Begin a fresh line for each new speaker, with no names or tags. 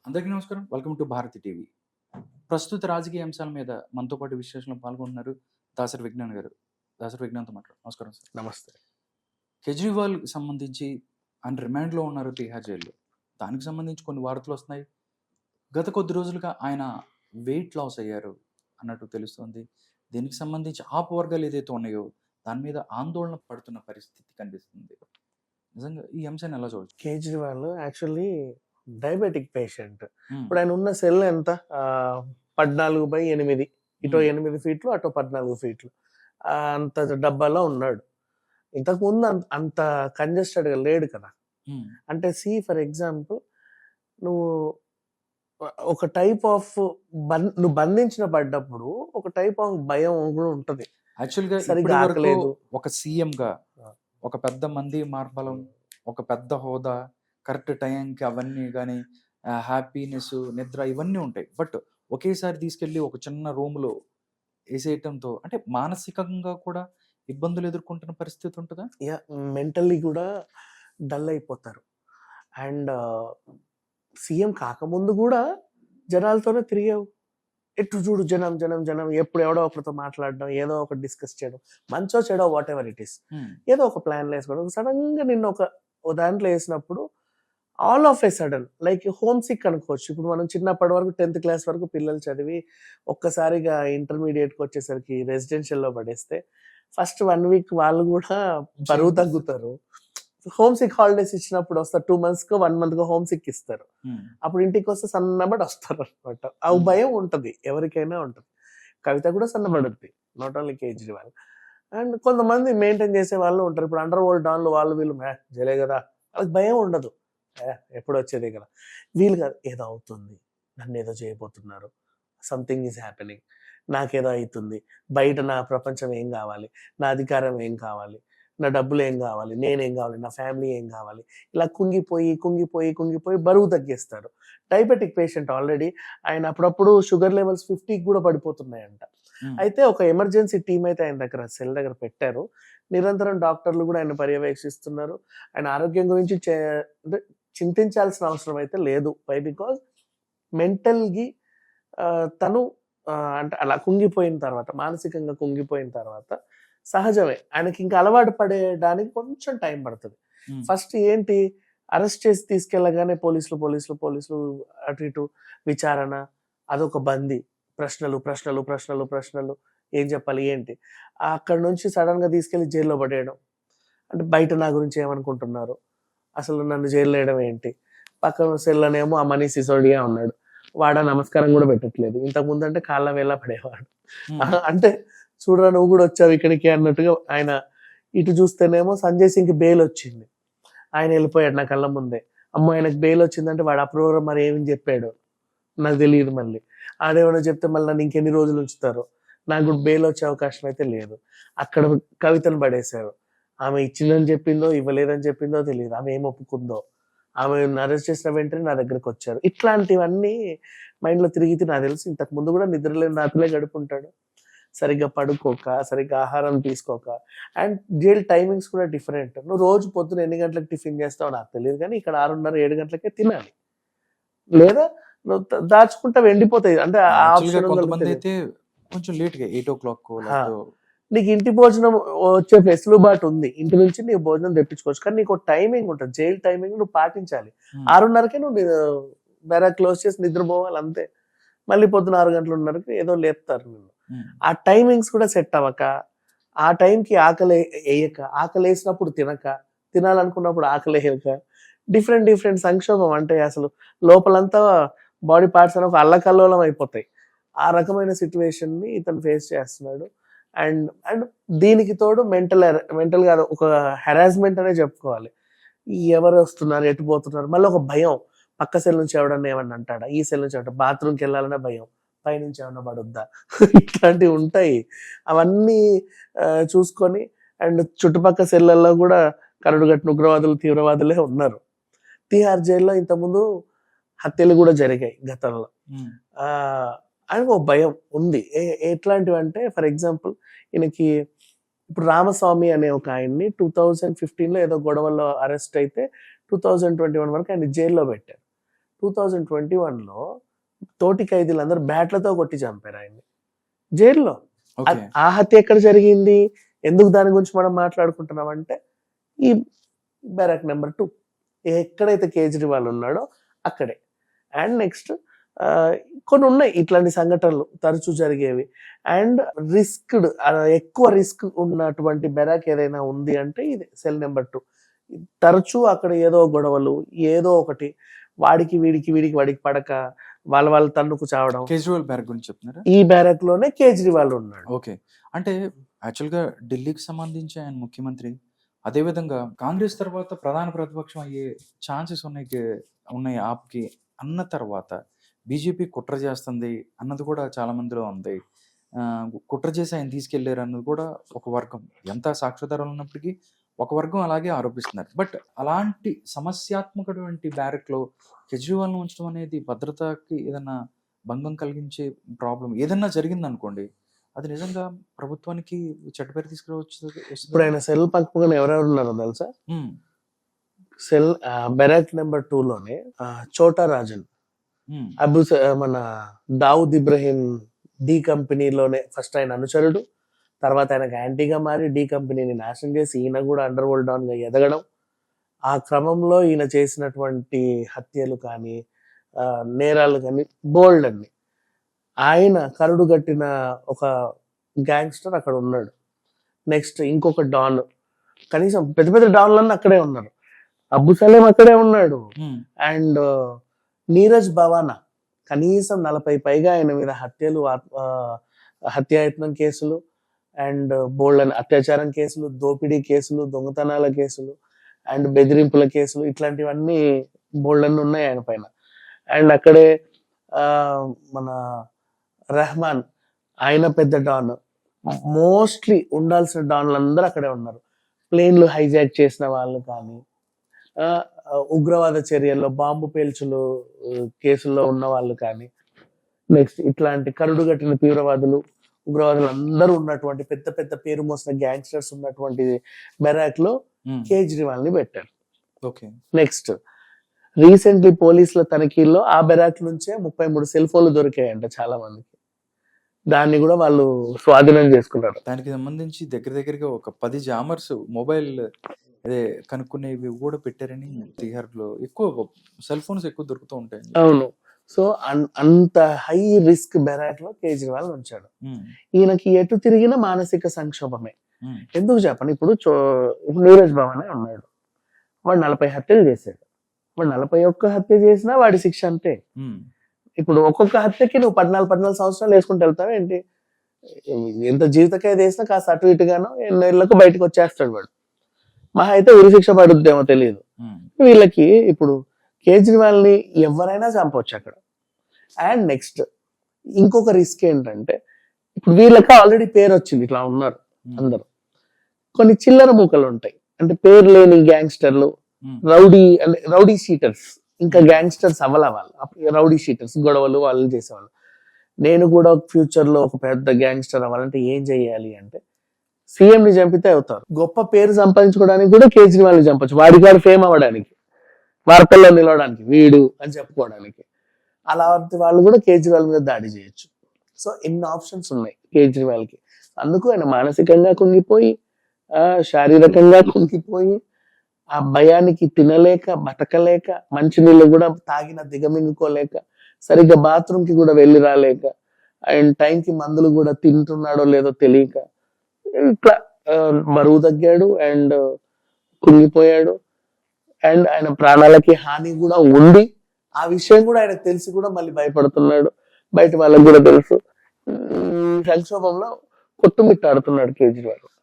అందరికీ నమస్కారం. Welcome to Bharati TV. ప్రస్తుత రాజకీయ అంశాల మీద మనతో పాటు విశ్లేషణలో పాల్గొంటున్నారు దాసరి విజ్ఞాన్ గారు. దాసరి విజ్ఞాన్‌తో మాట్లాడదాం. నమస్కారం సార్.
నమస్తే.
కేజ్రీవాల్‌కి సంబంధించి ఆయన రిమాండ్‌లో ఉన్నారు తిహార్ జైల్‌లో. దానికి సంబంధించి కొన్ని వార్తలు వస్తున్నాయి. గత కొద్ది రోజులుగా ఆయన వెయిట్ లాస్ అయ్యారు అన్నట్టు తెలుస్తోంది. దీనికి సంబంధించి ఆప్ వర్గాలు ఏదైతే ఉన్నాయో దాని మీద ఆందోళన పడుతున్న పరిస్థితి కనిపిస్తుంది. నిజంగా ఈ అంశాన్ని ఎలా చూడొచ్చు?
Kejriwal actually diabetic patient.
హ్మ్.
ఇప్పుడు ఆయన ఉన్న సెల్ ఎంత 14/8, ఇటో 8 ఫీట్లు అటో 14 ఫీట్లు, అంత డబ్బాలో ఉన్నాడు. ఇంతకుముందు అంత కంజెస్టెడ్గా లేడు కదా.
హ్మ్.
అంటే ఫర్ ఎగ్జాంపుల్, నువ్వు ఒక టైప్ ఆఫ్ నువ్వు బంధించిన పడ్డప్పుడు ఒక టైప్ ఆఫ్ భయం కూడా ఉంటుంది.
యాక్చువల్‌గా
సరిగ్గా
ఇప్పటి వరకు
ఆకలేదు.
ఒక సీఎంగా
ఆ.
ఒక పెద్ద మంది మార్బలం, ఒక పెద్ద హోదా, కరెక్ట్ టైంకి అవన్నీ గానీ హ్యాపీనెస్, నిద్ర ఇవన్నీ ఉంటాయి. బట్ ఒకేసారి తీసుకెళ్ళి ఒక చిన్న రూమ్‌లో ఏసేయటంతో అంటే మానసికంగా కూడా ఇబ్బందులు ఎదుర్కొంటున్న పరిస్థితి ఉంటదా?
మెంటల్లీ కూడా డల్ అయిపోతారు. అండ్ సీఎం కాకముందు కూడా జనాలతోనే తిరిగావు. ఎటు చూడు జనం జనం జనం, ఎప్పుడు ఎవడో ఒకరితో మాట్లాడడం, ఏదో ఒకటి డిస్కస్ చేయడం, మంచో చెడో వాట్ ఎవర్ ఇట్ ఈస్, ఏదో ఒక ప్లాన్ వేసుకోవడం. సడన్ గా నిన్న ఓ దాంట్లో వేసినప్పుడు all of a sudden like homesick అనుకోవచ్చు. ఇప్పుడు మనం చిన్నప్పటి వరకు 10th క్లాస్ వరకు పిల్లలు చదివి ఒక్కసారిగా ఇంటర్మీడియట్కి వచ్చేసరికి రెసిడెన్షియల్లో పడేస్తే ఫస్ట్ 1 వీక్ వాళ్ళు కూడా బరువు తగ్గుతారు. హోమ్ సిక్ హాలిడేస్ ఇచ్చినప్పుడు వస్తారు, 2 months కో 1 month కో హోమ్ సిక్ ఇస్తారు. అప్పుడు ఇంటికి వస్తే సన్నబడి వస్తారు అనమాట. ఆ భయం ఉంటుంది, ఎవరికైనా ఉంటుంది. కవిత కూడా సన్నబడుద్ది, నాట్ ఓన్లీ కేజ్రీవాల్. అండ్ కొంతమంది మెయింటైన్ చేసే వాళ్ళు ఉంటారు. ఇప్పుడు అండర్ వరల్డ్ డాన్లు వాళ్ళు వీళ్ళు జలే కదా, వాళ్ళకి భయం ఉండదు. ఎప్పుడు వచ్చేదే కదా. వీళ్ళు కాదు, ఏదో అవుతుంది, నన్ను ఏదో చేయబోతున్నారు, సంథింగ్ ఈజ్ హ్యాపెనింగ్, నాకేదో అవుతుంది, బయట నా ప్రపంచం ఏం కావాలి, నా అధికారం ఏం కావాలి, నా డబ్బులు ఏం కావాలి, నేనేం కావాలి, నా ఫ్యామిలీ ఏం కావాలి, ఇలా కుంగిపోయి కుంగిపోయి కుంగిపోయి బరువు తగ్గిస్తారు. డయాబెటిక్ పేషెంట్ ఆల్రెడీ, ఆయన అప్పుడప్పుడు షుగర్ లెవెల్స్ 50 కూడా పడిపోతున్నాయంట. అయితే ఒక ఎమర్జెన్సీ టీం అయితే ఆయన దగ్గర సెల్ దగ్గర పెట్టారు. నిరంతరం డాక్టర్లు కూడా ఆయన పర్యవేక్షిస్తున్నారు. ఆయన ఆరోగ్యం గురించి చింతించాల్సిన అవసరం అయితే లేదు. వై? బికాజ్ మెంటల్గా తను అంటే అలా కుంగిపోయిన తర్వాత, మానసికంగా కుంగిపోయిన తర్వాత సహజమే. ఆయనకి ఇంకా అలవాటు పడేయడానికి కొంచెం టైం పడుతుంది. ఫస్ట్ ఏంటి, అరెస్ట్ చేసి తీసుకెళ్ళగానే పోలీసులు అటు ఇటు విచారణ, అదొక బందీ, ప్రశ్నలు ప్రశ్నలు ప్రశ్నలు ప్రశ్నలు, ఏం చెప్పాలి ఏంటి. అక్కడ నుంచి సడన్ గా తీసుకెళ్లి జైల్లో పడేయడం. అంటే బయట నా గురించి ఏమనుకుంటున్నారు, అసలు నన్ను జైల్లో వేయడం ఏంటి. పక్కన సెల్లనేమో ఆ మనీష్ సిసోడియా ఉన్నాడు, వాడ నమస్కారం కూడా పెట్టట్లేదు. ఇంతకు ముందు అంటే కాళ్ళ వేళ పడేవాడు. అంటే చూడరా నువ్వు కూడా వచ్చావు ఇక్కడికి అన్నట్టుగా. ఆయన ఇటు చూస్తేనేమో సంజయ్ సింగ్ బెయిల్ వచ్చింది, ఆయన వెళ్ళిపోయాడు నా కళ్ళ ముందే. అమ్మో ఆయనకు బెయిల్ వచ్చిందంటే వాడు ఆ ప్రోగ్రామ్ మరి ఏమని చెప్పాడు నాకు తెలియదు. మళ్ళీ ఆడేమన్నా చెప్తే మళ్ళీ నన్ను ఇంకెన్ని రోజులు ఉంచుతారు. నాకు కూడా బెయిల్ వచ్చే అవకాశం అయితే లేదు. అక్కడ కవితను పడేశారు. ఆమె ఇచ్చిందని చెప్పిందో ఇవ్వలేదని చెప్పిందో తెలియదు, ఆమె ఏం ఒప్పుకుందో. ఆమె అరెస్ట్ చేసిన వెంటనే నా దగ్గరకు వచ్చారు. ఇట్లాంటివన్నీ మైండ్లో తిరిగితే నాకు తెలుసు ఇంతకు ముందు కూడా నిద్రలేని రాత్రులే గడుపుంటాడు, సరిగ్గా పడుకోక, సరిగ్గా ఆహారం తీసుకోక. అండ్ జైల్ టైమింగ్స్ కూడా డిఫరెంట్. నువ్వు రోజు పొద్దున ఎన్ని గంటలకు టిఫిన్ చేస్తావో నాకు తెలియదు, కానీ ఇక్కడ 6:30, 7 గంటలకే తినాలి. లేదా నువ్వు దాచుకుంటా ఎండిపోతాయి. అంటే
కొంతమంది అయితే కొంచెం లేట్ గా 8 o'clock
నీకు ఇంటి భోజనం వచ్చే వెసులుబాటు ఉంది, ఇంటి నుంచి నీకు భోజనం తెప్పించుకోవచ్చు. కానీ నీకు టైమింగ్ ఉంటుంది, జైలు టైమింగ్ నువ్వు పాటించాలి. 6:30కే నువ్వు బెరా క్లోజ్ చేసి నిద్రపోవాలి అంతే. మళ్ళీ పొద్దున 6:30కి ఏదో లేపుతారు నిన్ను. ఆ టైమింగ్స్ కూడా సెట్ అవ్వక, ఆ టైంకి ఆకలి వేయక, ఆకలి వేసినప్పుడు తినక, తినాలనుకున్నప్పుడు ఆకలి వేయక, డిఫరెంట్ సంక్షోభం. అంటే అసలు లోపలంతా బాడీ పార్ట్స్ అని ఒక అల్లకల్లోలం అయిపోతాయి. ఆ రకమైన సిచ్యువేషన్ ని ఇతను ఫేస్ చేస్తున్నాడు. అండ్ దీనికి తోడు మెంటల్గా ఒక హెరాస్మెంట్ అనే చెప్పుకోవాలి. ఎవరు వస్తున్నారు, ఎటు పోతున్నారు, మళ్ళీ ఒక భయం. పక్క సెల్ నుంచి ఎవడన్నా ఏమన్నా అంటాడా, ఈ సెల్ నుంచి ఏమన్నా, బాత్రూమ్కి వెళ్ళాలనే భయం, పైనుంచి ఏమన్నా పడుద్దా, ఇట్లాంటివి ఉంటాయి. అవన్నీ చూసుకొని, అండ్ చుట్టుపక్కల సెల్లల్లో కూడా కరడుగట్టిన ఉగ్రవాదులు, తీవ్రవాదులే ఉన్నారు. తిహార్ జైల్లో ఇంతకుముందు హత్యలు కూడా జరిగాయి గతంలో. ఆయనకు ఒక భయం ఉంది. ఎట్లాంటివి అంటే, ఫర్ ఎగ్జాంపుల్ ఈయనకి ఇప్పుడు రామస్వామి అనే ఒక ఆయన్ని 2015లో ఏదో గొడవల్లో అరెస్ట్ అయితే 2021 వరకు ఆయన జైల్లో పెట్టారు. 2021లో తోటి ఖైదీలందరూ బ్యాట్లతో కొట్టి చంపారు ఆయన్ని జైల్లో.
ఓకే.
ఆ హత్య ఎక్కడ జరిగింది, ఎందుకు దాని గురించి మనం మాట్లాడుకుంటున్నాం అంటే ఈ బ్యారక్ నెంబర్ 2 ఎక్కడైతే కేజ్రీవాల్ ఉన్నాడో అక్కడే. అండ్ నెక్స్ట్ కొన్ని ఉన్నాయి ఇట్లాంటి సంఘటనలు తరచూ జరిగేవి. అండ్ రిస్క్డ్, ఎక్కువ రిస్క్ ఉన్నటువంటి బెరాక్ ఏదైనా ఉంది అంటే ఇది సెల్ నెంబర్ 2. తరచూ అక్కడ ఏదో గొడవలు, ఏదో ఒకటి వాడికి పడక వాళ్ళ తన్నుకు చావడం.
కేజ్రీవాల్ బ్యారక్ గురించి చెప్తున్నారా?
ఈ బ్యారక్ లోనే కేజ్రీవాల్ ఉన్నాడు.
ఓకే. అంటే యాక్చువల్గా ఢిల్లీకి సంబంధించి ఆయన ముఖ్యమంత్రి, అదేవిధంగా కాంగ్రెస్ తర్వాత ప్రధాన ప్రతిపక్షం అయ్యే ఛాన్సెస్ ఉన్నాయి ఆప్కి అన్న తర్వాత బీజేపీ కుట్ర చేస్తుంది అన్నది కూడా చాలా మందిలో ఉంది. కుట్ర చేసి ఆయన తీసుకెళ్లారు అన్నది కూడా ఒక వర్గం, ఎంత సాక్ష్యాధారాలు ఉన్నప్పటికీ ఒక వర్గం అలాగే ఆరోపిస్తున్నారు. బట్ అలాంటి సమస్యాత్మకటువంటి బ్యారక్లో కేజ్రీవాల్ను ఉంచడం అనేది భద్రతకి ఏదైనా భంగం కలిగించే ప్రాబ్లం ఏదన్నా జరిగింది అనుకోండి, అది నిజంగా ప్రభుత్వానికి చెడ్డ పేరు తీసుకురావచ్చు.
ఇప్పుడు ఆయన సెల్ పక్కన ఎవరెవరు ఉన్నారో తెలుసా? సెల్ బెరాక్ నెంబర్ 2 లోనే చోటా రాజన్, మన దావుద్ ఇబ్రహీం డి కంపెనీలోనే ఫస్ట్ ఆయన అనుచరుడు, తర్వాత ఆయనకు యాంటీగా మారి డి కంపెనీని నాశనం చేసి ఈయన కూడా అండర్ వరల్డ్ డాన్ గా ఎదగడం. ఆ క్రమంలో ఈయన చేసినటువంటి హత్యలు కానీ నేరాలు కానీ బోల్డ్ అన్ని. ఆయన కరుడు కట్టిన ఒక గ్యాంగ్స్టర్ అక్కడ ఉన్నాడు. నెక్స్ట్ ఇంకొక డాన్, కనీసం పెద్ద పెద్ద డాన్లన్నీ అక్కడే ఉన్నారు. అబ్బు సలీం అక్కడే ఉన్నాడు. అండ్ నీరజ్ భవానా కనీసం 40 పైగా ఆయన మీద హత్యలు, హత్యాయత్నం కేసులు అండ్ బోల్డ్ అత్యాచారం కేసులు, దోపిడీ కేసులు, దొంగతనాల కేసులు అండ్ బెదిరింపుల కేసులు, ఇట్లాంటివన్నీ బోల్డ్ అన్ని ఉన్నాయి ఆయన పైన. అండ్ అక్కడే మన రెహమాన్, ఆయన పెద్ద డాన్. మోస్ట్లీ ఉండాల్సిన డాన్లు అందరూ అక్కడే ఉన్నారు. ప్లేన్లు హైజాక్ చేసిన వాళ్ళు కానీ, ఉగ్రవాద చర్యల్లో బాంబు పేల్చులు కేసుల్లో ఉన్న వాళ్ళు కానీ, నెక్స్ట్ ఇట్లాంటి కరుడు కట్టిన తీవ్రవాదులు, ఉగ్రవాదులు అందరూ ఉన్నటువంటి పెద్ద పెద్ద పేరు మోసిన గ్యాంగ్స్టర్స్ ఉన్నటువంటి బెరాక్ లో కేజ్రీవాల్ ని పెట్టారు.
ఓకే.
నెక్స్ట్ రీసెంట్లీ పోలీసుల తనిఖీల్లో ఆ బెరాక్ నుంచే 33 సెల్ ఫోన్లు దొరికాయంట చాలా మందికి. దాన్ని కూడా వాళ్ళు స్వాధీనం చేసుకున్నారు.
దానికి సంబంధించి దగ్గరగా ఒక 10 జామర్స్ మొబైల్ అదే కనుక్కునేవి కూడా పెట్టారని తిహార్లో ఎక్కువ సెల్ ఫోన్స్ ఎక్కువ దొరుకుతూ ఉంటాయి.
అవును. సో అంత హై రిస్క్ బెరాక్ లో కేజ్రీవాల్ ఉంచాడు. ఈయనకి ఎటు తిరిగిన మానసిక సంక్షోభమే. ఎందుకు చెప్పండి, ఇప్పుడు నీరజ్ భవనే ఉన్నాడు, వాడు 40 హత్యలు చేశాడు. వాడు 41 హత్య చేసినా వాడి శిక్ష అంతే. ఇప్పుడు ఒక్కొక్క హత్యకి నువ్వు 14 సంవత్సరాలు వేసుకుంటూ వెళ్తావు ఏంటి? ఎంత జీవితకైదు వేసినా కాస్త అటు ఇటుగానో ఎన్నేళ్లకు బయటకు వచ్చేస్తాడు వాడు. మహా అయితే ఉరిశిక్ష పడుద్దేమో తెలియదు. వీళ్ళకి ఇప్పుడు కేజ్రీవాల్ ని ఎవరైనా చంపవచ్చు అక్కడ. అండ్ నెక్స్ట్ ఇంకొక రిస్క్ ఏంటంటే, ఇప్పుడు వీళ్ళకి ఆల్రెడీ పేరు వచ్చింది, ఇట్లా ఉన్నారు అందరూ. కొన్ని చిల్లర మూకలు ఉంటాయి, అంటే పేరు లేని గ్యాంగ్స్టర్లు, రౌడీ షీటర్స్. ఇంకా గ్యాంగ్స్టర్స్ అవ్వాల వాళ్ళు, రౌడీ షీటర్స్, గొడవలు వాళ్ళు చేసేవాళ్ళు. నేను కూడా ఫ్యూచర్ లో ఒక పెద్ద గ్యాంగ్స్టర్ అవ్వాలంటే ఏం చెయ్యాలి అంటే, సీఎం ని చంపితే అవుతారు. గొప్ప పేరు సంపాదించుకోవడానికి కూడా కేజ్రీవాల్ ని చంపచ్చు, వాడికి వాడు ఫేమ్ అవ్వడానికి, వార్తల్లో నిలవడానికి, వీడు అని చెప్పుకోవడానికి. అలాంటి వాళ్ళు కూడా కేజ్రీవాల్ మీద దాడి చేయొచ్చు. సో ఎన్ని ఆప్షన్స్ ఉన్నాయి కేజ్రీవాల్ కి. అందుకు ఆయన మానసికంగా కుంగిపోయి, శారీరకంగా కుంగిపోయి, ఆ భయానికి తినలేక, బతకలేక, మంచినీళ్ళు కూడా తాగిన దిగమింగుకోలేక, సరిగ్గా బాత్రూమ్ కి కూడా వెళ్ళి రాలేక, అండ్ టైంకి మందులు కూడా తింటున్నాడో లేదో తెలియక, ఇట్లా బరువు తగ్గాడు అండ్ కుంగిపోయాడు. అండ్ ఆయన ప్రాణాలకి హాని కూడా ఉంది, ఆ విషయం కూడా ఆయనకు తెలిసి కూడా మళ్ళీ భయపడుతున్నాడు. బయట వాళ్ళకి కూడా తెలుసు. సంక్షోభంలో కొట్టుమిట్టాడుతున్నాడు కేజ్రీవాల్.